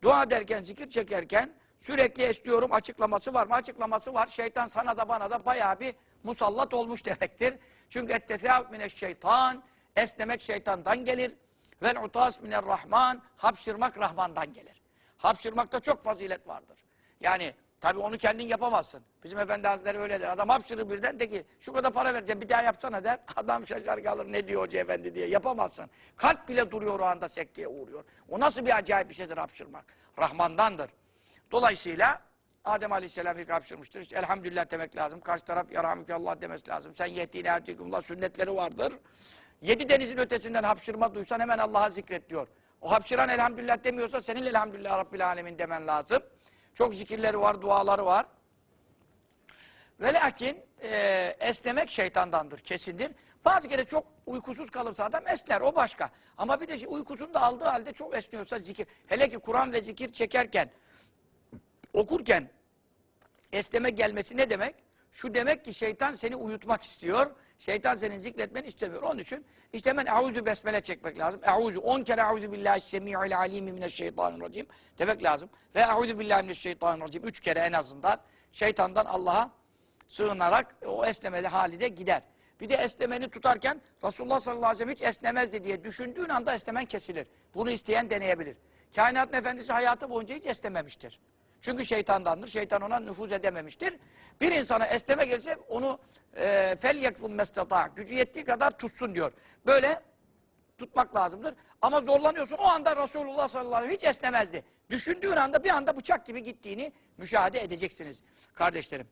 Dua ederken, zikir çekerken sürekli esniyorum. Açıklaması var mı? Açıklaması var. Şeytan sana da bana da bayağı bir musallat olmuş demektir. Çünkü ettefâv mineşşeytan, esnemek şeytandan gelir. Vel utâs minerrahman, hapşırmak Rahman'dan gelir. Hapşırmakta çok fazilet vardır. Yani tabii onu kendin yapamazsın. Bizim Efendi Hazretleri öyle der. Adam hapşırır birden de ki şu kadar para vereceğim bir daha yapsana der. Adam şaşar kalır ne diyor Hoca Efendi diye. Yapamazsın. Kalp bile duruyor o anda sekteye uğruyor. O nasıl bir acayip bir şeydir hapşırmak. Rahman'dandır. Dolayısıyla Adem Aleyhisselam ilk hapşırmıştır. İşte elhamdülillah demek lazım. Karşı taraf yarhamükallah demesi lazım. Sen yehdine hadikumullah sünnetleri vardır. 7 denizin ötesinden hapşırma duysan hemen Allah'a zikret diyor. O hapşıran elhamdülillah demiyorsa senin elhamdülillah Rabbil Alemin demen lazım. Çok zikirleri var, duaları var. Ve lakin esnemek şeytandandır, kesindir. Bazı kere çok uykusuz kalırsa adam esner, o başka. Ama bir de uykusunu da aldığı halde çok esniyorsa zikir. Hele ki Kur'an ve zikir çekerken, okurken esneme gelmesi ne demek? Şu demek ki şeytan seni uyutmak istiyor. Şeytan senin zikretmeni istemiyor. Onun için işte hemen eûzü besmele çekmek lazım. Eûzü 10 kere eûzü billahi semi'il alimi mineşşeytanirracim demek lazım. Ve eûzü billahi mineşşeytanirracim 3 kere en azından şeytandan Allah'a sığınarak o esnemeli hali de gider. Bir de esnemeni tutarken Resulullah sallallahu aleyhi ve sellem hiç esnemezdi diye düşündüğün anda esnemen kesilir. Bunu isteyen deneyebilir. Kainatın Efendisi hayatı boyunca hiç esnememiştir. Çünkü şeytandandır. Şeytan ona nüfuz edememiştir. Bir insana esneme gelse onu fel yakfun mestata gücü yettiği kadar tutsun diyor. Böyle tutmak lazımdır. Ama zorlanıyorsun. O anda Resulullah sallallahu aleyhi ve sellem hiç esnemezdi. Düşündüğün anda bir anda bıçak gibi gittiğini müşahede edeceksiniz kardeşlerim.